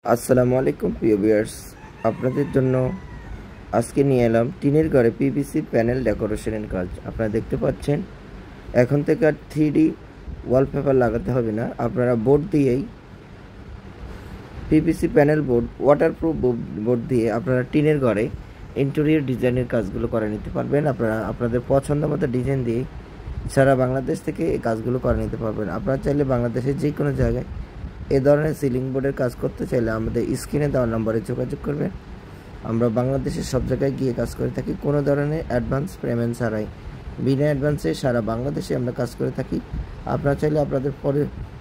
আসসালামু আলাইকুম প্রিয় ভিউয়ার্স, আপনাদের জন্য আজকে নিয়ে এলাম টিনের ঘরে পিভিসি প্যানেল ডেকোরেশনের কাজ। আপনারা দেখতে পাচ্ছেন এখন থেকে আর 3D ওয়ালপেপার লাগাতে হবে না। আপনারা বোর্ড দিয়েই PVC panel board, waterproof board দিয়ে আপনারা টিনের ঘরে ইন্টেরিয়র ডিজাইনের কাজগুলো করে নিতে পারবেন। আপনারা আপনাদের পছন্দ মতো ডিজাইন দিয়ে সারা বাংলাদেশ থেকে এই কাজগুলো করে নিতে পারবেন। আপনারা চাইলে বাংলাদেশের যে কোনো জায়গায় এ ধরনের সিলিং বোর্ডের কাজ করতে চাইলে আমাদের স্ক্রিনে দেওয়া নম্বরে যোগাযোগ করবেন। আমরা বাংলাদেশের সব জায়গায় গিয়ে কাজ করে থাকি, কোনো ধরনের অ্যাডভান্স পেমেন্ট ছাড়াই। বিনা অ্যাডভান্সে সারা বাংলাদেশে আমরা কাজ করে থাকি। আপনারা চাইলে আপনাদের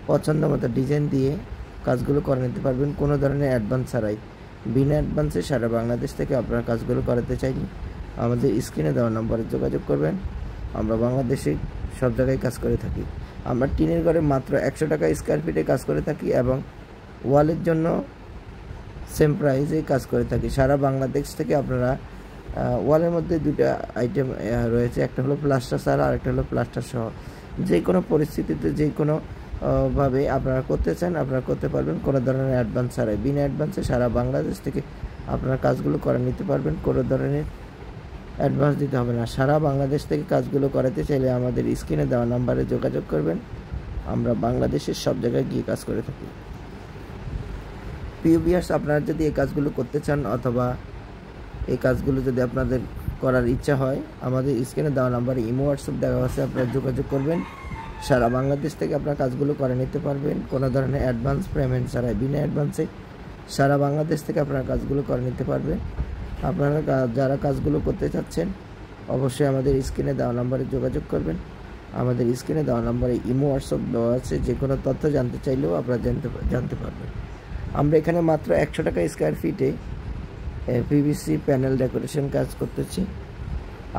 পছন্দ মতো ডিজাইন দিয়ে কাজগুলো করে নিতে পারবেন কোনো ধরনের অ্যাডভান্স ছাড়াই। বিনা অ্যাডভান্সে সারা বাংলাদেশ থেকে আপনারা কাজগুলো করাতে চাইলে আমাদের স্ক্রিনে দেওয়া নম্বরে যোগাযোগ করবেন। আমরা বাংলাদেশে সব জায়গায় কাজ করে থাকি। আমরা টিনের ঘরে মাত্র 100 টাকা স্কোয়ার ফিটে কাজ করে থাকি এবং ওয়ালের জন্য সেম প্রাইসে কাজ করে থাকি। সারা বাংলাদেশ থেকে আপনারা ওয়ালের মধ্যে দুটা আইটেম রয়েছে, একটা হলো প্লাস্টার ছাড়া আর একটা হলো প্লাস্টার সহ। যে কোনো পরিস্থিতিতে যে কোনো ভাবে আপনারা করতে চান আপনারা করতে পারবেন কোনো ধরনের অ্যাডভান্স ছাড়াই। বিনা অ্যাডভান্সে সারা বাংলাদেশ থেকে আপনারা কাজগুলো করে নিতে পারবেন, কোনো ধরনের অ্যাডভান্স দিতে হবে না। সারা বাংলাদেশ থেকে কাজগুলো করাতে চাইলে আমাদের স্ক্রিনে দেওয়া নাম্বারে যোগাযোগ করবেন। আমরা বাংলাদেশের সব জায়গায় গিয়ে কাজ করে থাকি। প্রিয় ভিউয়ার্স, আপনারা যদি এই কাজগুলো করতে চান অথবা এই কাজগুলো যদি আপনাদের করার ইচ্ছা হয়, আমাদের স্ক্রিনে দেওয়া নাম্বারে ইমো হোয়াটসঅ্যাপ দেওয়া আছে, আপনারা যোগাযোগ করবেন। সারা বাংলাদেশ থেকে আপনারা কাজগুলো করে নিতে পারবেন কোনো ধরনের অ্যাডভান্স পেমেন্ট ছাড়াই। বিনা অ্যাডভান্সে সারা বাংলাদেশ থেকে আপনারা কাজগুলো করে নিতে পারবেন। আপনারা যারা কাজগুলো করতে চাচ্ছেন অবশ্যই আমাদের স্ক্রিনে দেওয়া নাম্বারে যোগাযোগ করবেন। আমাদের স্ক্রিনে দেওয়া নাম্বারে ইমো হোয়াটসঅ্যাপ দেওয়া আছে, যে কোনো তথ্য জানতে চাইলেও আপনারা জানতে পারবেন। আমরা এখানে মাত্র 100 টাকা স্কোয়ার ফিটে পিভিসি প্যানেল ডেকোরেশন কাজ করতেছি।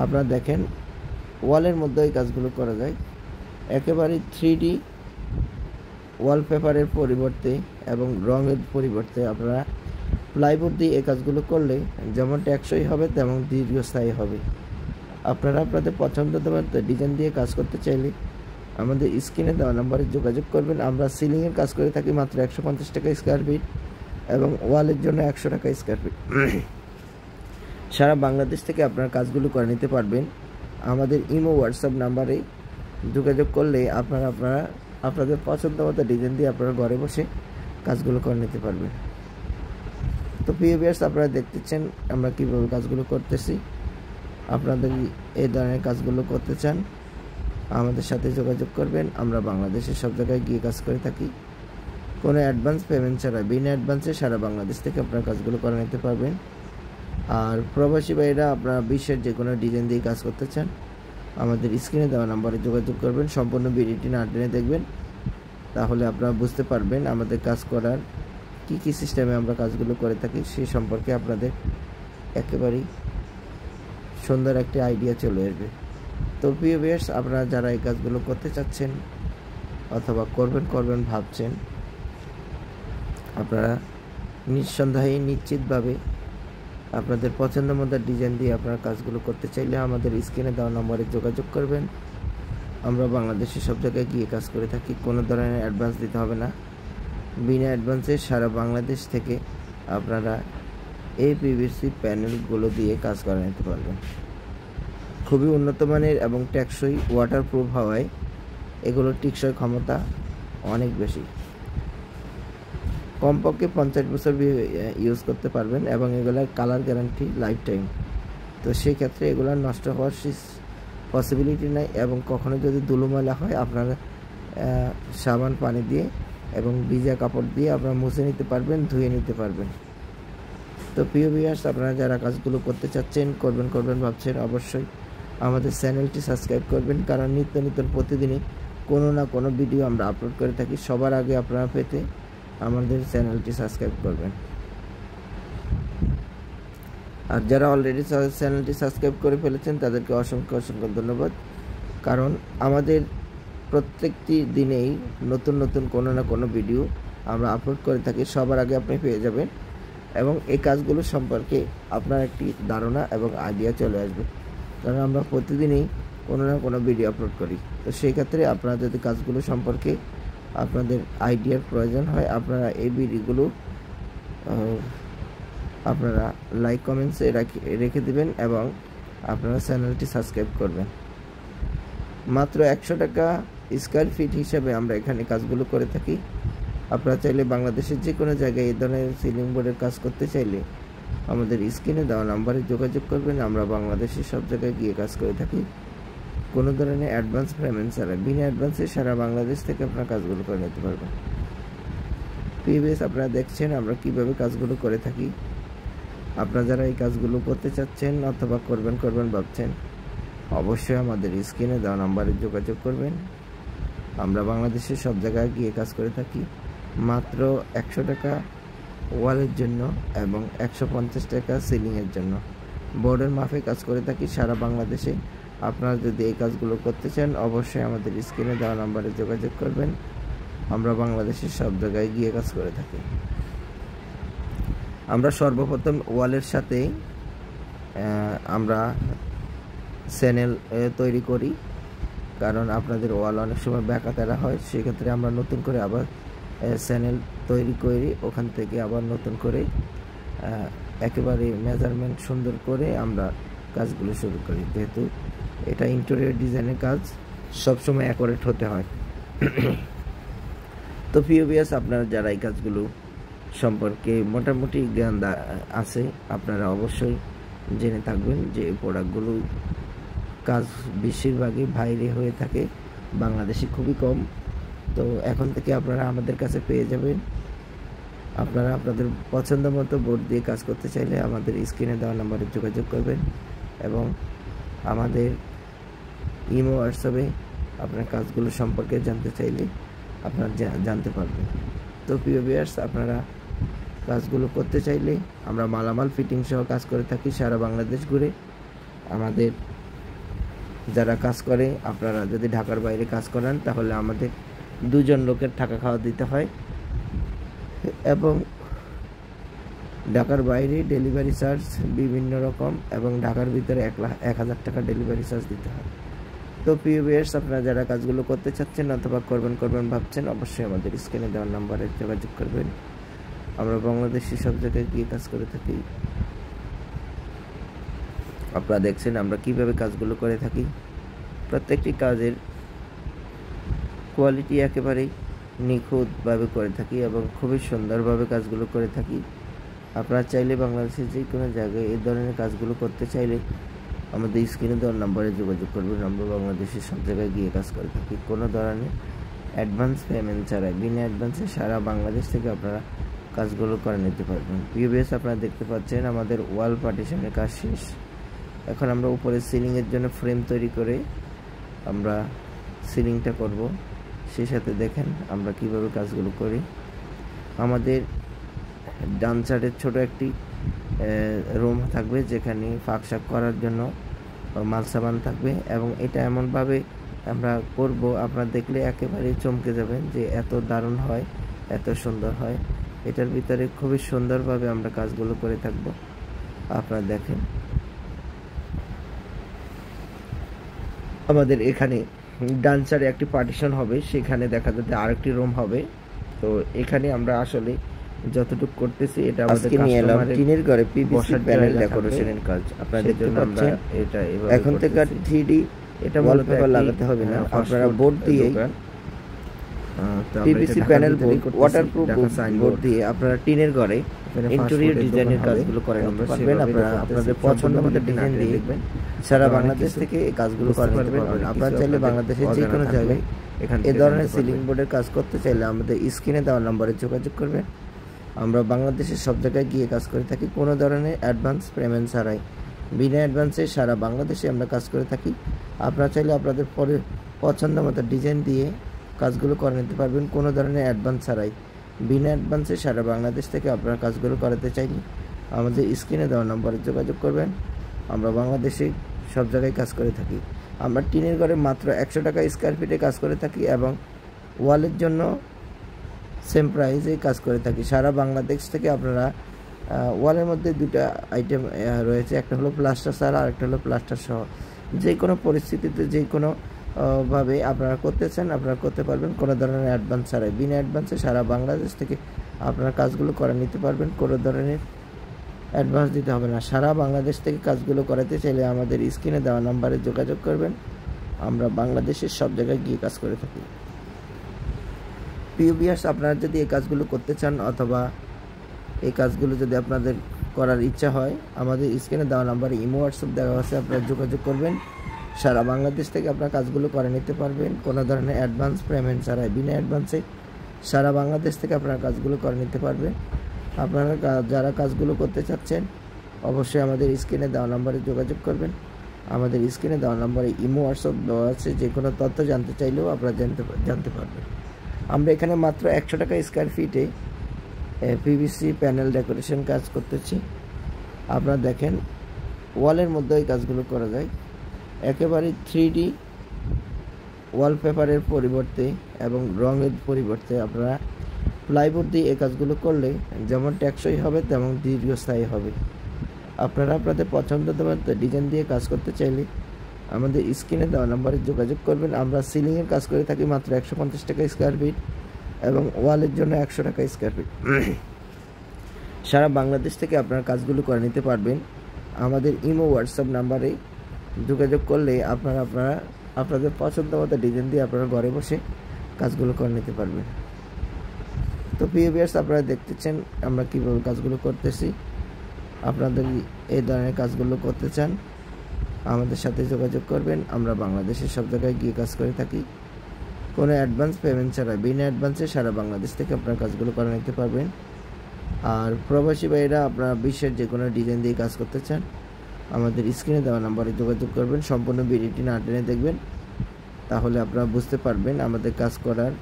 আপনারা দেখেন ওয়ালের মধ্যে এই কাজগুলো করা যায়। একেবারে 3D ওয়ালপেপারের পরিবর্তে এবং রঙের পরিবর্তে আপনারা প্লাইবোর্ড দিয়ে এই কাজগুলো করলে যেমন টেকসই হবে তেমন দীর্ঘস্থায়ী হবে। আপনারা আপনাদের পছন্দের মতো ডিজাইন দিয়ে কাজ করতে চাইলে আমাদের স্ক্রিনে দেওয়া নাম্বারে যোগাযোগ করবেন। আমরা সিলিংয়ের কাজ করে থাকি মাত্র 150 টাকা স্কোয়ার ফিট এবং ওয়ালের জন্য 100 টাকা স্কোয়ার ফিট। সারা বাংলাদেশ থেকে আপনারা কাজগুলো করে নিতে পারবেন। আমাদের ইমো হোয়াটসঅ্যাপ নাম্বারে যোগাযোগ করলে আপনারা আপনাদের পছন্দ মতো ডিজাইন দিয়ে আপনারা ঘরে বসে কাজগুলো করে নিতে পারবেন। তো প্রিয় ভিউয়ার্স, আপনারা দেখতেছেন আমরা কীভাবে কাজগুলো করতেছি। আপনাদের এই ধরনের কাজগুলো করতে চান আমাদের সাথে যোগাযোগ করবেন। আমরা বাংলাদেশের সব জায়গায় গিয়ে কাজ করে থাকি কোনো অ্যাডভান্স পেমেন্ট ছাড়া। বিনা অ্যাডভান্সে সারা বাংলাদেশ থেকে আপনারা কাজগুলো করে নিতে পারবেন। আর প্রবাসী ভাইরা আপনারা বিশ্বের যে কোনো ডিজাইন দিয়ে কাজ করতে চান আমাদের স্ক্রিনে দেওয়া নাম্বারে যোগাযোগ করবেন। সম্পূর্ণ ভিডিওটি না টেনে দেখবেন, তাহলে আপনারা বুঝতে পারবেন আমাদের কাজ করার কী সিস্টেমে আমরা কাজগুলো করে থাকি সেই সম্পর্কে আপনাদের একেবারেই সুন্দর একটি আইডিয়া চলে আসবে। তো প্রিয় ভিউয়ার্স, আপনারা যারা এই কাজগুলো করতে চাচ্ছেন অথবা করবেন ভাবছেন, আপনারা নিঃসন্দেহে নিশ্চিতভাবে আপনাদের পছন্দ মতো ডিজাইন দিয়ে আপনারা কাজগুলো করতে চাইলে আমাদের স্ক্রিনে দেওয়া নম্বরে যোগাযোগ করবেন। আমরা বাংলাদেশের সব জায়গায় গিয়ে কাজ করে থাকি, কোনো ধরনের অ্যাডভান্স দিতে হবে না। বিনা অ্যাডভান্সে সারা বাংলাদেশ থেকে আপনারা এই পিভিসি প্যানেলগুলো দিয়ে কাজ করে নিতে পারবেন। খুবই উন্নত মানের এবং টেকসই ওয়াটারপ্রুফ হওয়ায় এগুলোর টিকসই ক্ষমতা অনেক বেশি। কমপক্ষে 50 বছর ইউজ করতে পারবেন এবং এগুলোর কালার গ্যারান্টি লাইফ টাইম। তো সেই ক্ষেত্রে এগুলোর নষ্ট হওয়ার পসিবিলিটি নাই এবং কখনো যদি ধুলোময়লা হয় আপনারা সাবান পানি দিয়ে এবং ভিজা কাপড় দিয়ে আপনারা মুছে নিতে পারবেন, ধুয়ে নিতে পারবেন। তো প্রিয় ভিউয়ার্স, আপনারা যারা কাজগুলো করতে চাচ্ছেন করবেন ভাবছেন, অবশ্যই আমাদের চ্যানেলটি সাবস্ক্রাইব করবেন, কারণ নিত্য প্রতিদিনই কোনো না কোনো ভিডিও আমরা আপলোড করে থাকি। সবার আগে আপনারা পেতে আমাদের চ্যানেলটি সাবস্ক্রাইব করবেন। আর যারা অলরেডি চ্যানেলটি সাবস্ক্রাইব করে ফেলেছেন তাদেরকে অসংখ্য ধন্যবাদ, কারণ আমাদের প্রত্যেকটি দিনেই নতুন কোনো না কোনো ভিডিও আমরা আপলোড করে থাকি। সবার আগে আপনি পেয়ে যাবেন এবং এই কাজগুলো সম্পর্কে আপনার একটি ধারণা এবং আইডিয়া চলে আসবে, কারণ আমরা প্রতিদিনই কোনো না কোনো ভিডিও আপলোড করি। তো সেই ক্ষেত্রে আপনারা যদি কাজগুলো সম্পর্কে আপনাদের আইডিয়ার প্রয়োজন হয় আপনারা এই ভিডিওগুলো আপনারা লাইক কমেন্টসে রেখে দিবেন এবং আপনারা চ্যানেলটি সাবস্ক্রাইব করবেন। মাত্র 100 টাকা স্কয়ার ফিট হিসাবে আমরা এখানে কাজগুলো করে থাকি। আপনারা চাইলে বাংলাদেশের যে কোনো জায়গায় এই ধরনের সিলিং বোর্ডের কাজ করতে চাইলে আমাদের স্ক্রিনে দেওয়া নাম্বারে যোগাযোগ করবেন। আমরা বাংলাদেশের সব জায়গায় গিয়ে কাজ করে থাকি, কোনো ধরনের অ্যাডভান্স পেমেন্ট ছাড়া। বিনা অ্যাডভান্সে সারা বাংলাদেশ থেকে আপনারা কাজগুলো করে নিতে পারবেন। প্রিভিয়াস আপনারা দেখছেন আমরা কিভাবে কাজগুলো করে থাকি। আপনারা যারা এই কাজগুলো করতে চাচ্ছেন অথবা করবেন ভাবছেন, অবশ্যই আমাদের স্ক্রিনে দেওয়া নাম্বারে যোগাযোগ করবেন। আমরা বাংলাদেশের সব জায়গায় গিয়ে কাজ করে থাকি। মাত্র 100 টাকা ওয়ালের জন্য এবং 150 টাকা সিলিংয়ের জন্য বোর্ডের মাপে কাজ করে থাকি সারা বাংলাদেশে। আপনারা যদি এই কাজগুলো করতে চান অবশ্যই আমাদের স্ক্রিনে দেওয়া নাম্বারে যোগাযোগ করবেন। আমরা বাংলাদেশের সব জায়গায় গিয়ে কাজ করে থাকি। আমরা সর্বপ্রথম ওয়ালের সাথে আমরা চ্যানেল তৈরি করি, কারণ আপনাদের ওয়াল অনেক সময় ব্যাকাতেরা হয়, সেক্ষেত্রে আমরা নতুন করে আবার চ্যানেল তৈরি করি। ওখান থেকে আবার নতুন করে একেবারে মেজারমেন্ট সুন্দর করে আমরা কাজগুলো শুরু করি, যেহেতু এটা ইন্টেরিয়র ডিজাইনের কাজ, সবসময় অ্যাকুরেট হতে হয়। তো ভিউয়ার্স, আপনারা যারা এই কাজগুলো সম্পর্কে মোটামুটি জ্ঞান আছে আপনারা অবশ্যই জেনে থাকবেন যে এই প্রোডাক্টগুলো কাজ বেশিরভাগই বাইরে হয়ে থাকে, বাংলাদেশে খুবই কম। তো এখন থেকে আপনারা আমাদের কাছে পেয়ে যাবেন। আপনারা আপনাদের পছন্দ মতো বোর্ড দিয়ে কাজ করতে চাইলে আমাদের স্ক্রিনে দেওয়া নাম্বারে যোগাযোগ করবেন এবং আমাদের ইমো হোয়াটসঅ্যাপে আপনার কাজগুলো সম্পর্কে জানতে চাইলে আপনারা জানতে পারবেন। তো প্রিয় ভিউয়ার্স, আপনারা কাজগুলো করতে চাইলে আমরা মালামাল ফিটিং সহ কাজ করে থাকি সারা বাংলাদেশ ঘুরে। আমাদের যারা কাজ করে, আপনারা যদি ঢাকার বাইরে কাজ করেন তাহলে আমাদের 2 জন লোকের থাকা খাওয়া দিতে হয় এবং ঢাকার বাইরে ডেলিভারি চার্জ বিভিন্ন রকম এবং ঢাকার ভিতরে 1,000 টাকা ডেলিভারি চার্জ দিতে হয়। তো প্রিয় ভিউয়ার্স, আপনারা যারা কাজগুলো করতে চাচ্ছেন অথবা করবেন ভাবছেন অবশ্যই আমাদের স্ক্রিনে দেওয়া নাম্বারে যোগাযোগ করবেন। আমরা বাংলাদেশের সব জায়গায় গিয়ে কাজ করে থাকি। আপনারা দেখছেন আমরা কিভাবে কাজগুলো করে থাকি। প্রত্যেকটি কাজের কোয়ালিটি একেবারেই নিখুঁতভাবে করে থাকি এবং খুবই সুন্দরভাবে কাজগুলো করে থাকি। আপনারা চাইলে বাংলাদেশের যে কোনো জায়গায় এই ধরনের কাজগুলো করতে চাইলে আমাদের স্ক্রিনে দেওয়ার নাম্বারে যোগাযোগ করবেন। আমরা বাংলাদেশের সব জায়গায় গিয়ে কাজ করে থাকি, কোনো ধরনের অ্যাডভান্স পেমেন্ট ছাড়াই। বিনা অ্যাডভান্সে সারা বাংলাদেশ থেকে আপনারা কাজগুলো করে নিতে পারবেন। প্রিভিয়াস আপনারা দেখতে পাচ্ছেন আমাদের ওয়াল পার্টিশনের কাজ শেষ। এখন আমরা উপরে সিলিংয়ের জন্য ফ্রেম তৈরি করে আমরা সিলিংটা করব। সেই সাথে দেখেন আমরা কিভাবে কাজগুলো করি। আমাদের ডান সাইডের ছোট একটি রুম থাকবে যেখানে ফাঁকশাক করার জন্য মালসাবান থাকবে এবং এটা এমনভাবে আমরা করব আপনারা দেখলে একেবারে চমকে যাবেন যে এত দারুণ হয়, এত সুন্দর হয়। এটার ভিতরে খুবই সুন্দরভাবে আমরা কাজগুলো করে থাকব। আপনারা দেখেন আমাদের এখানে ডান সাইডে একটি পার্টিশন হবে, সেখানে দেখা যাচ্ছে আরেকটি রুম হবে। তো এখানে আমরা আসলে যতটুকু করতেছি এটা আমাদের কাস্টমারের টিনের ঘরে পিভিসি প্যানেল ডেকোরেশনের কাজ। আপনাদের জন্য আমরা এটা এখন থেকে 3D এটা ওয়ালপেপার লাগাতে হবে না, আপনারা বোর্ড দিয়ে পিভিসি প্যানেল ওয়াটারপ্রুফ বোর্ড দিয়ে আপনারা টিনের ঘরে ইন্টেরিয়র ডিজাইনের কাজগুলো করে নিতে পারবেন। আপনারা আপনাদের পছন্দ মতো ডিজাইন দিয়ে দেখবেন সারা বাংলাদেশ থেকে এই কাজগুলো করে নিতে পারবেন। আপনারা চাইলে বাংলাদেশের যে কোনো জায়গায় এই ধরনের সিলিং বোর্ডের কাজ করতে চাইলে আমাদের স্ক্রিনে দেওয়া নম্বরে যোগাযোগ করবেন। আমরা বাংলাদেশের সব জায়গায় গিয়ে কাজ করে থাকি, কোনো ধরনের অ্যাডভান্স পেমেন্ট ছাড়াই। বিনা অ্যাডভান্সে সারা বাংলাদেশে আমরা কাজ করে থাকি। আপনারা চাইলে আপনাদের পছন্দ মতো ডিজাইন দিয়ে কাজগুলো করে নিতে পারবেন, কোনো ধরনের অ্যাডভান্স ছাড়াই। বিনা অ্যাডভান্সে সারা বাংলাদেশ থেকে আপনারা কাজগুলো করাতে চাইলে আমাদের স্ক্রিনে দেওয়া নম্বরে যোগাযোগ করবেন। আমরা বাংলাদেশে সব জায়গায় কাজ করে থাকি। আমরা টিনের ঘরে মাত্র 100 টাকা স্কয়ার ফিটে কাজ করে থাকি এবং ওয়ালের জন্য সেম প্রাইসে কাজ করে থাকি। সারা বাংলাদেশ থেকে আপনারা ওয়ালের মধ্যে 2টা আইটেম রয়েছে, একটা হলো প্লাস্টার ছাড়া আর একটা হলো প্লাস্টার সহ। যে কোনো পরিস্থিতিতে যে কোনো ভাবে আপনারা করতে চান আপনারা করতে পারবেন, কোনো ধরনের অ্যাডভান্স ছাড়াই। বিনা অ্যাডভান্সে সারা বাংলাদেশ থেকে আপনারা কাজগুলো করে নিতে পারবেন, কোনো ধরনের অ্যাডভান্স দিতে হবে না। সারা বাংলাদেশ থেকে কাজগুলো করাতে চাইলে আমাদের স্ক্রিনে দেওয়া নাম্বারে যোগাযোগ করবেন। আমরা বাংলাদেশের সব জায়গায় গিয়ে কাজ করে থাকি। প্রিয় ভিউয়ার্স, আপনারা যদি এই কাজগুলো করতে চান অথবা এই কাজগুলো যদি আপনাদের করার ইচ্ছা হয়, আমাদের স্ক্রিনে দেওয়া নাম্বারে ইমো হোয়াটসঅ্যাপ দেওয়া আছে, আপনারা যোগাযোগ করবেন। সারা বাংলাদেশ থেকে আপনারা কাজগুলো করে নিতে পারবেন, কোনো ধরনের অ্যাডভান্স পেমেন্ট ছাড়াই, বিনা অ্যাডভান্সে সারা বাংলাদেশ থেকে আপনারা কাজগুলো করে নিতে পারবেন। আপনারা যারা কাজগুলো করতে চাচ্ছেন অবশ্যই আমাদের স্ক্রিনে দেওয়া নাম্বারে যোগাযোগ করবেন। আমাদের স্ক্রিনে দেওয়া নাম্বারে ইমো হোয়াটসঅ্যাপ দেওয়া আছে, যে কোনো তথ্য জানতে চাইলেও আপনারা জানতে পারবেন। আমরা এখানে মাত্র 100 টাকা স্কোয়ার ফিটে পিভিসি প্যানেল ডেকোরেশন কাজ করতেছি। আপনারা দেখেন, ওয়ালের মধ্যে এই কাজগুলো করা যায়। একেবারে 3D ওয়ালপেপারের পরিবর্তে এবং রঙের পরিবর্তে আপনারা প্লাইবোর্ড দিয়ে এই কাজগুলো করলে যেমন টেকসই হবে তেমন দীর্ঘস্থায়ী হবে। আপনারা আপনাদের পছন্দের মতো ডিজাইন দিয়ে কাজ করতে চাইলে আমাদের স্ক্রিনে দেওয়া নাম্বারে যোগাযোগ করবেন। আমরা সিলিংয়ের কাজ করে থাকি মাত্র 150 টাকা স্কোয়ার ফিট এবং ওয়ালের জন্য 100 টাকা স্কোয়ার ফিট। সারা বাংলাদেশ থেকে আপনারা কাজগুলো করে নিতে পারবেন। আমাদের ইমো হোয়াটসঅ্যাপ নাম্বারে যোগাযোগ করলে আপনারা আপনাদের পছন্দ মতো ডিজাইন দিয়ে আপনারা ঘরে বসে কাজগুলো করে নিতে পারবেন। তো প্রিয় ভিউয়ার্স, আপনারা দেখতেছেন আমরা কীভাবে কাজগুলো করতেছি। আপনাদের এই ধরনের কাজগুলো করতে চান আমাদের সাথে যোগাযোগ করবেন। আমরা বাংলাদেশের সব জায়গায় গিয়ে কাজ করে থাকি, কোনো অ্যাডভান্স পেমেন্ট ছাড়া, বিনা অ্যাডভান্সে সারা বাংলাদেশ থেকে আপনারা কাজগুলো করে নিতে পারবেন। আর প্রবাসী ভাইয়েরা আপনারা বিশ্বের যে কোনো ডিজাইন দিয়ে কাজ করতে চান আমাদের স্ক্রিনে দেওয়া নাম্বারে যোগাযোগ করবেন। সম্পূর্ণ ভিডিওটি না টেনে দেখবেন, তাহলে আপনারা বুঝতে পারবেন আমাদের কাজ করার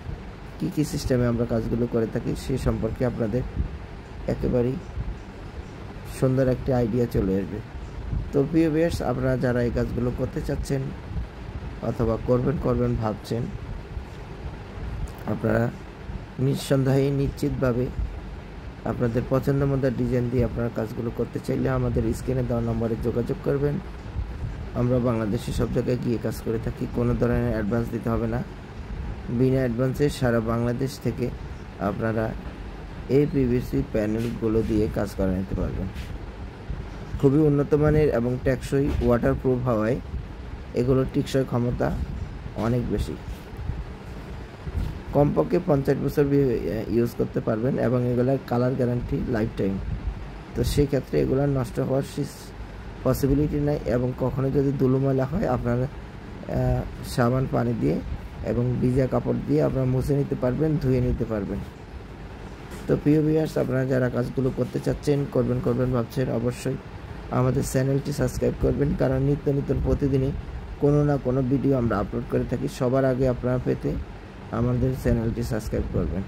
কী সিস্টেমে আমরা কাজগুলো করে থাকি, সে সম্পর্কে আপনাদের একেবারেই সুন্দর একটি আইডিয়া চলে আসবে। তো প্রিয় ভিউয়ার্স, আপনারা যারা এই কাজগুলো করতে চাচ্ছেন অথবা করবেন ভাবছেন, আপনারা নিঃসন্দেহে নিশ্চিতভাবে আপনাদের পছন্দ মতো ডিজাইন দিয়ে আপনারা কাজগুলো করতে চাইলে আমাদের স্ক্রিনে দেওয়া নম্বরে যোগাযোগ করবেন। আমরা বাংলাদেশের সব জায়গায় গিয়ে কাজ করে থাকি, কোনো ধরনের অ্যাডভান্স দিতে হবে না। বিনা অ্যাডভান্সে সারা বাংলাদেশ থেকে আপনারা এই পিভিসি প্যানেলগুলো দিয়ে কাজ করে নিতে পারবেন। খুবই উন্নত মানের এবং টেকসই, ওয়াটারপ্রুফ হওয়ায় এগুলোর টিকসই ক্ষমতা অনেক বেশি। কমপক্ষে 50 বছর ইউজ করতে পারবেন এবং এগুলার কালার গ্যারান্টি লাইফ টাইম। তো সেই ক্ষেত্রে এগুলার নষ্ট হওয়ার পসিবিলিটি নাই এবং কখনো যদি ধুলো ময়লা হয় আপনারা সাবান পানি দিয়ে এবং ভিজা কাপড় দিয়ে আপনারা মুছে নিতে পারবেন, ধুয়ে নিতে পারবেন। তো প্রিয় ভিউয়ার্স, আপনারা যারা কাজগুলো করতে চাচ্ছেন, করবেন ভাবছেন, অবশ্যই আমাদের চ্যানেলটি সাবস্ক্রাইব করবেন, কারণ নিত্য প্রতিদিনই কোনো না কোনো ভিডিও আমরা আপলোড করে থাকি। সবার আগে আপনারা পেতে আমাদের চ্যানেলটি সাবস্ক্রাইব করবেন।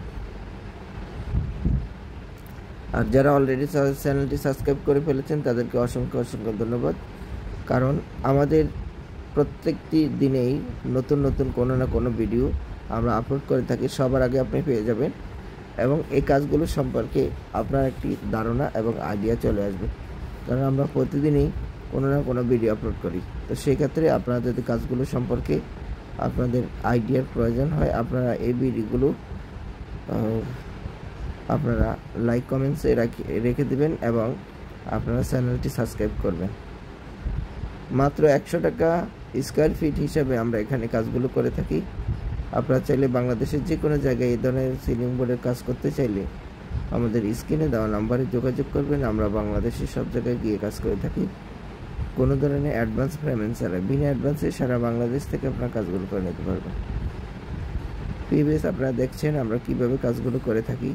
আর যারা অলরেডি চ্যানেলটি সাবস্ক্রাইব করে ফেলেছেন তাদেরকে অসংখ্য ধন্যবাদ, কারণ আমাদের প্রত্যেকটি দিনেই নতুন কোনো না কোনো ভিডিও আমরা আপলোড করে থাকি, সবার আগে আপনি পেয়ে যাবেন এবং এই কাজগুলো সম্পর্কে আপনার একটি ধারণা এবং আইডিয়া চলে আসবে, কারণ আমরা প্রতিদিনই কোনো না কোনো ভিডিও আপলোড করি। তো সেই ক্ষেত্রে আপনারা যদি কাজগুলো সম্পর্কে আপনাদের আইডিয়ার প্রয়োজন হয়, আপনারা এই ভিডিওগুলো আপনারা লাইক কমেন্টসে রেখে দেবেন এবং আপনারা চ্যানেলটি সাবস্ক্রাইব করবেন। মাত্র 100 টাকা স্কোয়ার ফিট হিসাবে আমরা এখানে কাজগুলো করে থাকি। আপনারা চাইলে বাংলাদেশের যে কোনো জায়গায় এই ধরনের সিলিং বোর্ডের কাজ করতে চাইলে আমাদের স্ক্রিনে দেওয়া নাম্বারে যোগাযোগ করবেন। আমরা বাংলাদেশের সব জায়গায় গিয়ে কাজ করে থাকি, কোনো ধরনের অ্যাডভান্স পেমেন্ট ছাড়া, বিনা অ্যাডভান্সে সারা বাংলাদেশ থেকে আপনারা কাজগুলো করে নিতে পারবেন। প্রিভিয়াস আপনারা দেখছেন আমরা কিভাবে কাজগুলো করে থাকি।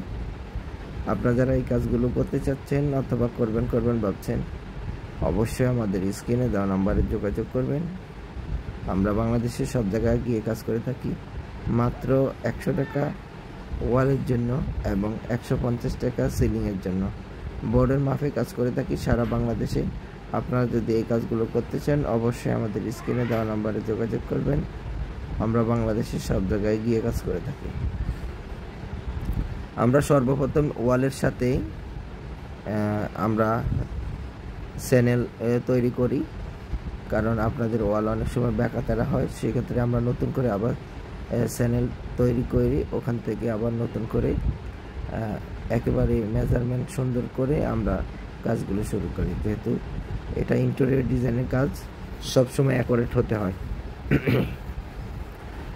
আপনারা যারা এই কাজগুলো করতে চাচ্ছেন অথবা করবেন ভাবছেন, অবশ্যই আমাদের স্ক্রিনে দেওয়া নাম্বারে যোগাযোগ করবেন। আমরা বাংলাদেশের সব জায়গায় গিয়ে কাজ করে থাকি মাত্র 100 টাকা ওয়ালের জন্য এবং 150 টাকা সিলিংয়ের জন্য। বোর্ডের মাপে কাজ করে থাকি সারা বাংলাদেশে। আপনারা যদি এই কাজগুলো করতে চান অবশ্যই আমাদের স্ক্রিনে দেওয়া নাম্বারে যোগাযোগ করবেন। আমরা বাংলাদেশের সব জায়গায় গিয়ে কাজ করে থাকি। আমরা সর্বপ্রথম ওয়ালের সাথে আমরা চ্যানেল তৈরি করি, কারণ আপনাদের ওয়াল অনেক সময় ব্যাকাতেরা হয়, সেক্ষেত্রে আমরা নতুন করে আবার চ্যানেল তৈরি করি, ওখান থেকে আবার নতুন করে একেবারে মেজারমেন্ট সুন্দর করে আমরা কাজগুলো শুরু করি, যেহেতু এটা ইন্টেরিয়র ডিজাইনের কাজ সবসময় অ্যাকুরেট হতে হয়।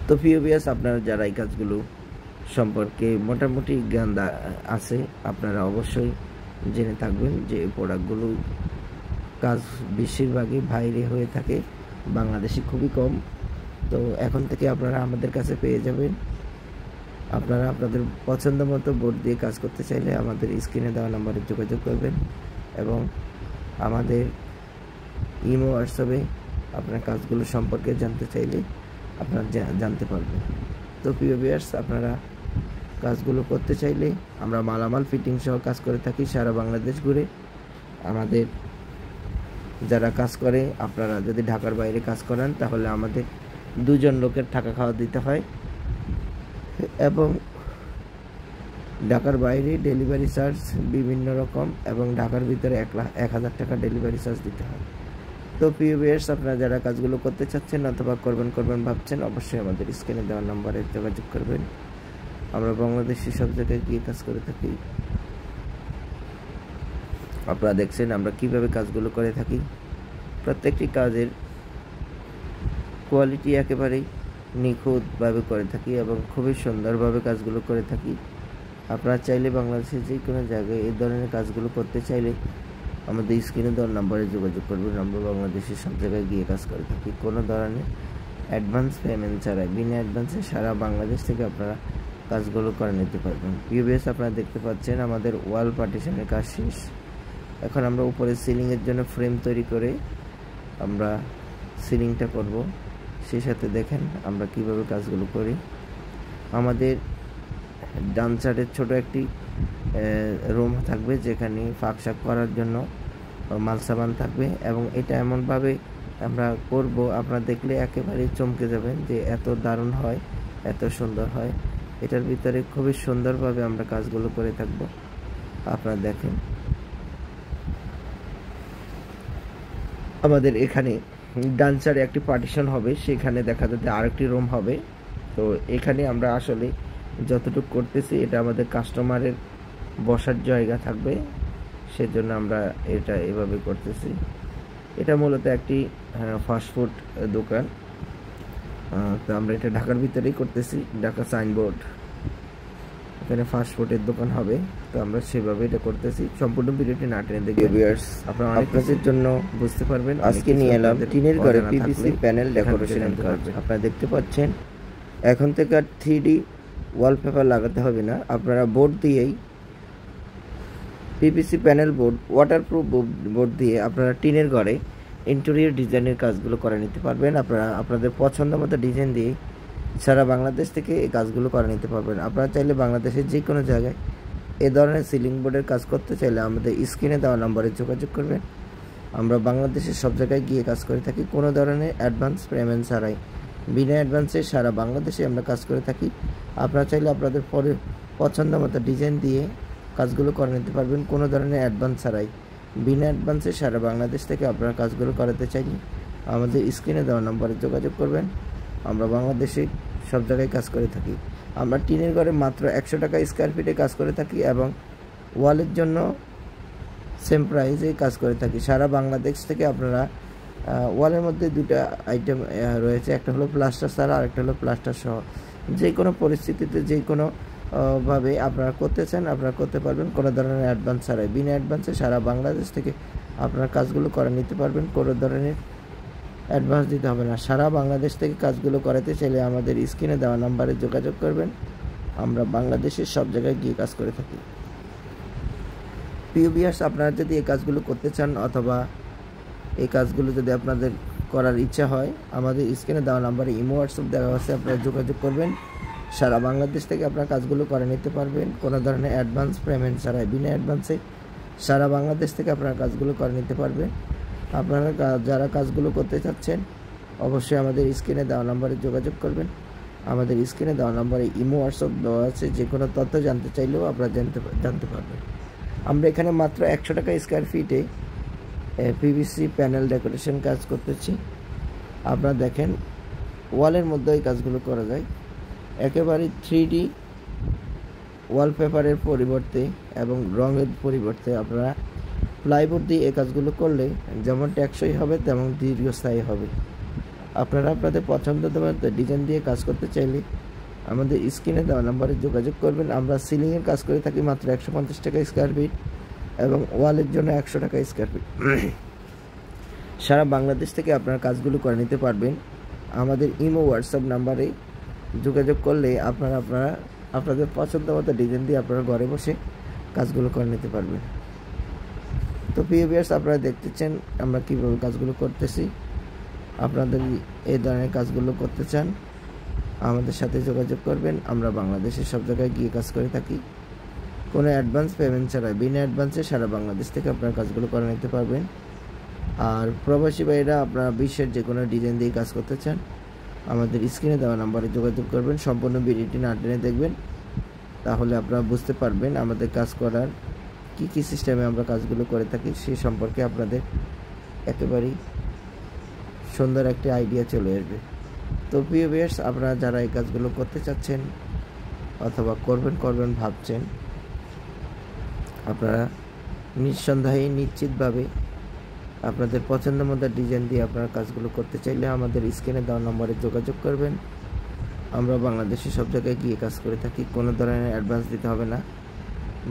তো ভিউয়ার্স, আপনারা যারা এই কাজগুলো সম্পর্কে মোটামুটি জ্ঞান আছে, আপনারা অবশ্যই জেনে থাকবেন যে এই প্রোডাক্টগুলো কাজ বেশিরভাগই বাইরে হয়ে থাকে, বাংলাদেশে খুবই কম। তো এখন থেকে আপনারা আমাদের কাছে পেয়ে যাবেন। আপনারা আপনাদের পছন্দ মতো বোর্ড দিয়ে কাজ করতে চাইলে আমাদের স্ক্রিনে দেওয়া নম্বরে যোগাযোগ করবেন এবং আমাদের ইমো হোয়াটসঅ্যাপে আপনার কাজগুলো সম্পর্কে জানতে চাইলে আপনারা জানতে পারবেন। তো প্রিয় ভিউয়ার্স, আপনারা কাজগুলো করতে চাইলে আমরা মালামাল ফিটিং সহ কাজ করে থাকি সারা বাংলাদেশ ঘুরে। আমাদের যারা কাজ করে, আপনারা যদি ঢাকার বাইরে কাজ করেন তাহলে আমাদের 2 জন লোকের থাকা খাওয়া দিতে হয় এবং ঢাকার বাইরে ডেলিভারি চার্জ বিভিন্ন রকম এবং ঢাকার ভিতরে 1,000 টাকা ডেলিভারি চার্জ দিতে হয়। তো প্রিয় ভিউয়ার্স, আপনারা যারা কাজগুলো করতে চাচ্ছেন অথবা করবেন ভাবছেন, অবশ্যই আমাদের স্ক্রিনে দেওয়া নম্বরে যোগাযোগ করবেন। আমরা বাংলাদেশের সব জায়গায় গিয়ে কাজ করে থাকি। আপনারা দেখছেন আমরা কিভাবে কাজগুলো করে থাকি। প্রত্যেকটি কাজের কোয়ালিটি একেবারেই নিখুঁতভাবে করে থাকি এবং খুবই সুন্দরভাবে কাজগুলো করে থাকি। আপনারা চাইলে বাংলাদেশের যে কোনো জায়গায় এই ধরনের কাজগুলো করতে চাইলে আমাদের স্ক্রিনে দেওয়ার নম্বরে যোগাযোগ করবেন। আমরা বাংলাদেশের সব জায়গায় গিয়ে কাজ করে থাকি, কোনো ধরনের অ্যাডভান্স পেমেন্ট ছাড়াই, বিনা অ্যাডভান্সে সারা বাংলাদেশ থেকে আপনারা কাজগুলো করে নিতে পারবেন। ভিউয়ার্স, আপনারা দেখতে পাচ্ছেন আমাদের ওয়াল পার্টিশনের কাজ শেষ। এখন আমরা উপরে সিলিংয়ের জন্য ফ্রেম তৈরি করে আমরা সিলিংটা করব। সেই সাথে দেখেন আমরা কিভাবে কাজগুলো করি। আমাদের ডান সাইডের ছোট একটি রুম থাকবে, যেখানে ফাঁক করার জন্য মালসাবান থাকবে এবং এটা এমনভাবে আমরা করব, আপনারা দেখলে একেবারে চমকে যাবেন যে এত দারুণ হয়, এত সুন্দর হয়। এটার ভিতরে খুবই সুন্দরভাবে আমরা কাজগুলো করে থাকব। আপনারা দেখেন আমাদের এখানে ডান সাইডে একটি পার্টিশন হবে, সেখানে দেখা যাচ্ছে আরেকটি রুম হবে। তো এখানে আমরা আসলে যতটুকু করতেছি এটা আমাদের কাস্টমারের বসার জায়গা থাকবে, সেজন্য আমরা এটা এভাবে করতেছি। এটা মূলত একটি ফাস্টফুড দোকান। তো আমরা এটা ঢাকার ভিতরেই করতেছি, ঢাকা সাইনবোর্ড, এখানে ফাস্টফুডের দোকান হবে। তো আমরা সেভাবে এটা করতেছি। সম্পূর্ণ ভিডিওটি না টেনে দেখবেন, আপনারা আপনাদের জন্য বুঝতে পারবেন। আজকে নিয়ে এলাম টিনের ঘরে পিভিসি প্যানেল ডেকোরেশন কাজ। আপনারা দেখতে পাচ্ছেন এখন থেকে আর 3D ওয়ালপেপার লাগাতে হবে না, আপনারা বোর্ড দিয়েই PVC panel board, waterproof board দিয়ে আপনারা টিনের ঘরে ইন্টেরিয়র ডিজাইনের কাজগুলো করে নিতে পারবেন। আপনারা আপনাদের পছন্দ মতো ডিজাইন দিয়ে সারা বাংলাদেশ থেকে এই কাজগুলো করে নিতে পারবেন। আপনারা চাইলে বাংলাদেশের যে কোনো জায়গায় এ ধরনের সিলিং বোর্ডের কাজ করতে চাইলে আমাদের স্ক্রিনে দেওয়া নম্বরে যোগাযোগ করবেন। আমরা বাংলাদেশের সব জায়গায় গিয়ে কাজ করে থাকি, কোনো ধরনের অ্যাডভান্স পেমেন্ট ছাড়াই, বিনা অ্যাডভান্সে সারা বাংলাদেশে আমরা কাজ করে থাকি। আপনারা চাইলে আপনাদের পছন্দ মতো ডিজাইন দিয়ে কাজগুলো করে নিতে পারবেন, কোনো ধরনের অ্যাডভান্স ছাড়াই, বিনা অ্যাডভান্সে সারা বাংলাদেশ থেকে আপনারা কাজগুলো করাতে চাইলে আমাদের স্ক্রিনে দেওয়া নম্বরে যোগাযোগ করবেন। আমরা বাংলাদেশে সব জায়গায় কাজ করে থাকি। আমরা টিনের ঘরে মাত্র 100 টাকা স্কোয়ার ফিটে কাজ করে থাকি এবং ওয়ালের জন্য সেম প্রাইসে কাজ করে থাকি। সারা বাংলাদেশ থেকে আপনারা ওয়ালের মধ্যে 2টা আইটেম রয়েছে, একটা হলো প্লাস্টার ছাড়া আর একটা হলো প্লাস্টার সহ। যে কোনো পরিস্থিতিতে যে কোনো ভাবে আপনারা করতে চান আপনারা করতে পারবেন, কোনো ধরনের অ্যাডভান্স ছাড়াই, বিনা অ্যাডভান্সে সারা বাংলাদেশ থেকে আপনারা কাজগুলো করে নিতে পারবেন। কোনো ধরনের অ্যাডভান্স দিতে হবে না। সারা বাংলাদেশ থেকে কাজগুলো করাতে চাইলে আমাদের স্ক্রিনে দেওয়া নম্বরে যোগাযোগ করবেন। আমরা বাংলাদেশের সব জায়গায় গিয়ে কাজ করে থাকি। প্রিয় ভিউয়ার্স, আপনারা যদি এই কাজগুলো করতে চান অথবা এই কাজগুলো যদি আপনাদের করার ইচ্ছা হয়, আমাদের স্ক্রিনে দেওয়া নম্বরে ইমো হোয়াটসঅ্যাপ দেওয়া আছে, আপনারা যোগাযোগ করবেন। সারা বাংলাদেশ থেকে আপনারা কাজগুলো করে নিতে পারবেন, কোনো ধরনের অ্যাডভান্স পেমেন্ট ছাড়াই, বিনা অ্যাডভান্সে সারা বাংলাদেশ থেকে আপনারা কাজগুলো করে নিতে পারবেন। আপনারা যারা কাজগুলো করতে চাচ্ছেন অবশ্যই আমাদের স্ক্রিনে দেওয়া নম্বরে যোগাযোগ করবেন। আমাদের স্ক্রিনে দেওয়া নম্বরে ইমো হোয়াটসঅ্যাপ দেওয়া আছে, যে কোনো তথ্য জানতে চাইলেও আপনারা জানতে পারবেন। আমরা এখানে মাত্র 100 টাকা স্কোয়ার ফিটে পিভিসি প্যানেল ডেকোরেশন কাজ করতেছি। আপনারা দেখেন ওয়ালের মধ্যে এই কাজগুলো করা যায়, একেবারে 3D ওয়ালপেপারের পরিবর্তে এবং রঙের পরিবর্তে আপনারা প্লাইবোর্ড দিয়ে এই কাজগুলো করলে যেমন টেকসই হবে তেমন দীর্ঘস্থায়ী হবে। আপনারা আপনাদের পছন্দের মতো ডিজাইন দিয়ে কাজ করতে চাইলে আমাদের স্ক্রিনে দেওয়া নাম্বারে যোগাযোগ করবেন। আমরা সিলিংয়ের কাজ করে থাকি মাত্র 150 টাকা স্কোয়ার ফিট এবং ওয়ালের জন্য 100 টাকা স্কোয়ার ফিট। সারা বাংলাদেশ থেকে আপনারা কাজগুলো করে নিতে পারবেন। আমাদের ইমো হোয়াটসঅ্যাপ নাম্বারে যোগাযোগ করলে আপনাদের পছন্দ মতো ডিজাইন দিয়ে আপনারা ঘরে বসে কাজগুলো করে নিতে পারবেন। তো প্রিয় ভিউয়ার্স, আপনারা দেখতেছেন আমরা কীভাবে কাজগুলো করতেছি। আপনাদের এই ধরনের কাজগুলো করতে চান আমাদের সাথে যোগাযোগ করবেন। আমরা বাংলাদেশের সব জায়গায় গিয়ে কাজ করে থাকি কোনো অ্যাডভান্স পেমেন্ট ছাড়াই। বিনা অ্যাডভান্সে সারা বাংলাদেশ থেকে আপনারা কাজগুলো করে নিতে পারবেন। আর প্রবাসী ভাইরা আপনারা বিশ্বের যে কোনো ডিজাইন দিয়ে কাজ করতে চান আমাদের স্ক্রিনে দেওয়া নাম্বারে যোগাযোগ করবেন। সম্পূর্ণ ভিডিওটি না টেনে দেখবেন, তাহলে আপনারা বুঝতে পারবেন আমাদের কাজ করার কী সিস্টেমে আমরা কাজগুলো করে থাকি সেই সম্পর্কে আপনাদের একেবারেই সুন্দর একটি আইডিয়া চলে আসবে। তো প্রিয় ভিউয়ার্স, আপনারা যারা এই কাজগুলো করতে চাচ্ছেন অথবা করবেন ভাবছেন, আপনারা নিঃসন্দেহে নিশ্চিতভাবে আপনাদের পছন্দ মতো ডিজাইন দিয়ে আপনারা কাজগুলো করতে চাইলে আমাদের স্ক্রিনে দেওয়া নম্বরে যোগাযোগ করবেন। আমরা বাংলাদেশে সব জায়গায় গিয়ে কাজ করে থাকি, কোনো ধরনের অ্যাডভান্স দিতে হবে না।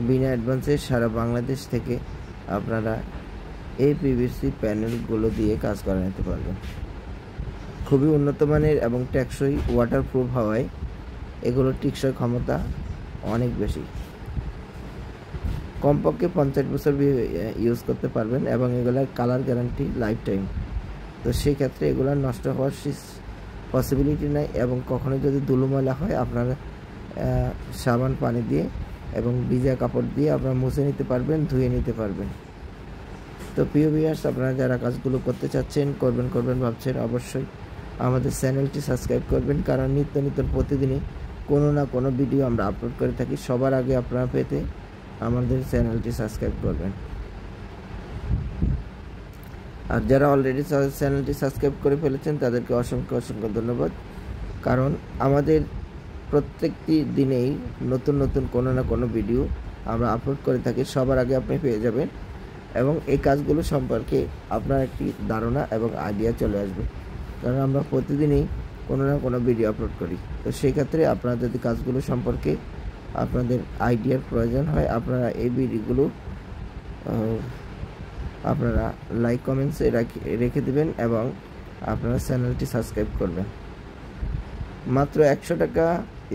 বিনা অ্যাডভান্সে সারা বাংলাদেশ থেকে আপনারা এই পিভিসি প্যানেলগুলো দিয়ে কাজ করে নিতে পারবেন। খুবই উন্নত মানের এবং টেকসই, ওয়াটারপ্রুফ হওয়ায় এগুলোর টিকসই ক্ষমতা অনেক বেশি। কমপক্ষে 50 বছর ইউজ করতে পারবেন এবং এগুলোর কালার গ্যারান্টি লাইফ টাইম। তো সেই ক্ষেত্রে এগুলো নষ্ট হওয়ার পসিবিলিটি নাই এবং কখনো যদি ধুলো ময়লা হয় আপনারা সাবান পানি দিয়ে এবং ভিজা কাপড় দিয়ে আপনারা মুছে নিতে পারবেন, ধুয়ে নিতে পারবেন। তো প্রিয় ভিউয়ার্স, আপনারা যারা কাজগুলো করতে চাচ্ছেন করবেন ভাবছেন, অবশ্যই আমাদের চ্যানেলটি সাবস্ক্রাইব করবেন, কারণ নিত্য প্রতিদিনই কোনো না কোনো ভিডিও আমরা আপলোড করে থাকি। সবার আগে আপনারা পেতে আমাদের চ্যানেলটি সাবস্ক্রাইব করবেন। আর যারা অলরেডি চ্যানেলটি সাবস্ক্রাইব করে ফেলেছেন তাদেরকে অসংখ্য ধন্যবাদ, কারণ আমাদের প্রত্যেকটি দিনেই নতুন কোনো না কোনো ভিডিও আমরা আপলোড করে থাকি। সবার আগে আপনি পেয়ে যাবেন এবং এই কাজগুলো সম্পর্কে আপনার একটি ধারণা এবং আইডিয়া চলে আসবে, কারণ আমরা প্রতিদিনই কোনো না কোনো ভিডিও আপলোড করি। তো সেই ক্ষেত্রে আপনারা যদি কাজগুলো সম্পর্কে আপনাদের আইডিয়ার প্রয়োজন হয়, আপনারা এই ভিডিওগুলো আপনারা লাইক কমেন্টসে রেখে দেবেন এবং আপনারা চ্যানেলটি সাবস্ক্রাইব করবেন। মাত্র 100 টাকা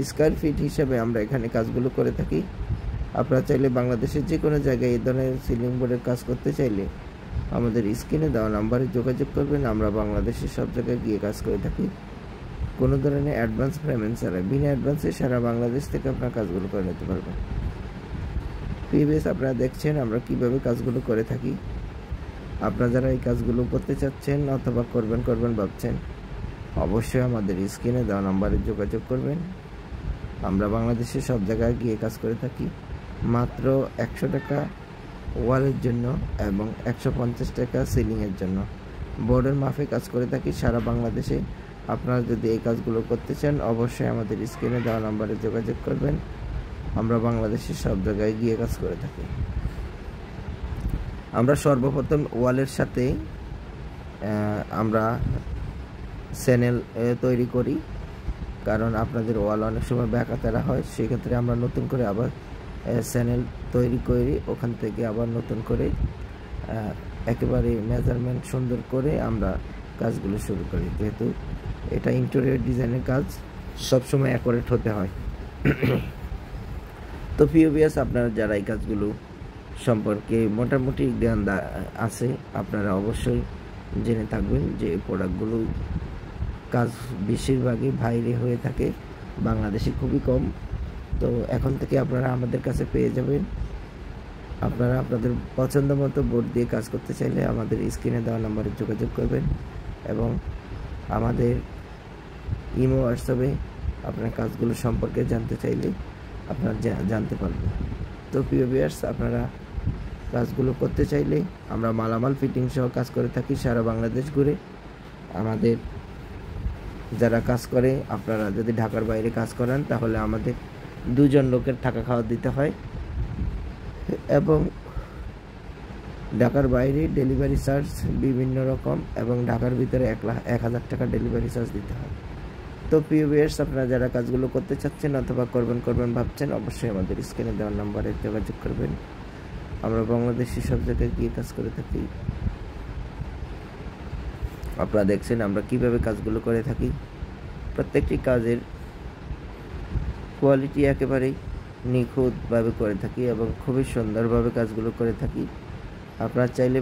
স্কোয়ার ফিট হিসেবে আমরা এখানে কাজগুলো করে থাকি। আপনারা চাইলে বাংলাদেশের যে কোনো জায়গায় এই ধরনের সিলিং বোর্ডের কাজ করতে চাইলে আমাদের স্ক্রিনে দেওয়া নাম্বারে যোগাযোগ করবেন। আমরা বাংলাদেশের সব জায়গায় গিয়ে কাজ করে থাকি কোনো ধরনের অ্যাডভান্স পেমেন্ট ছাড়াই। বিনা অ্যাডভান্সে সারা বাংলাদেশ থেকে আপনারা কাজগুলো করে নিতে পারবেন। প্রিভিয়াস আপনারা দেখছেন আমরা কিভাবে কাজগুলো করে থাকি। আপনারা যারা এই কাজগুলো করতে চাচ্ছেন অথবা করবেন ভাবছেন, অবশ্যই আমাদের স্ক্রিনে দেওয়া নাম্বারে যোগাযোগ করবেন। আমরা বাংলাদেশের সব জায়গায় গিয়ে কাজ করে থাকি মাত্র 100 টাকা ওয়ালের জন্য এবং 150 টাকা সিলিংয়ের জন্য। বোর্ডের মাফে কাজ করে থাকি সারা বাংলাদেশে। আপনারা যদি এই কাজগুলো করতে চান অবশ্যই আমাদের স্ক্রিনে দেওয়া নাম্বারে যোগাযোগ করবেন। আমরা বাংলাদেশের সব জায়গায় গিয়ে কাজ করে থাকি। আমরা সর্বপ্রথম ওয়ালের সাথে আমরা চ্যানেল তৈরি করি, কারণ আপনাদের ওয়াল অনেক সময় ব্যাকাতেরা হয়, সেক্ষেত্রে আমরা নতুন করে আবার চ্যানেল তৈরি করি। ওখান থেকে আবার নতুন করে একেবারে মেজারমেন্ট সুন্দর করে আমরা কাজগুলো শুরু করি, যেহেতু এটা ইন্টেরিয়র ডিজাইনের কাজ সবসময় অ্যাকুরেট হতে হয়। তো ভিউয়ার্স, আপনারা যারা এই কাজগুলো সম্পর্কে মোটামুটি জ্ঞান আছে আপনারা অবশ্যই জেনে থাকবেন যে এই প্রোডাক্টগুলো কাজ বেশিরভাগই বাইরে হয়ে থাকে, বাংলাদেশে খুবই কম। তো এখন থেকে আপনারা আমাদের কাছে পেয়ে যাবেন। আপনারা আপনাদের পছন্দ মতো বোর্ড দিয়ে কাজ করতে চাইলে আমাদের স্ক্রিনে দেওয়া নাম্বারে যোগাযোগ করবেন এবং আমাদের ইমো হোয়াটসঅ্যাপে আপনার কাজগুলো সম্পর্কে জানতে চাইলে আপনারা জানতে পারবেন। তো প্রিয় ভিউয়ার্স, আপনারা কাজগুলো করতে চাইলে আমরা মালামাল ফিটিং সহ কাজ করে থাকি সারা বাংলাদেশ ঘুরে। আমাদের যারা কাজ করে, আপনারা যদি ঢাকার বাইরে কাজ করেন তাহলে আমাদের দুজন লোকের থাকা খাওয়া দিতে হয় এবং ঢাকার বাইরে ডেলিভারি চার্জ বিভিন্ন রকম এবং ঢাকার ভিতরে 1,000 টাকা ডেলিভারি চার্জ দিতে হয়। তো প্রিয় ভিউয়ার্স, আপনারা যারা কাজগুলো করতে চাচ্ছেন অথবা করবেন ভাবছেন, অবশ্যই আমাদের স্ক্রিনে দেওয়া নাম্বারে যোগাযোগ করবেন। আমরা বাংলাদেশি সব জায়গায় গিয়ে কাজ করে থাকি। আপনারা দেখছেন আমরা কিভাবে কাজগুলো করে থাকি। প্রত্যেকটি কাজের কোয়ালিটি একেবারেই নিখুঁতভাবে করে থাকি এবং খুবই সুন্দরভাবে কাজগুলো করে থাকি। আপনারা চাইলে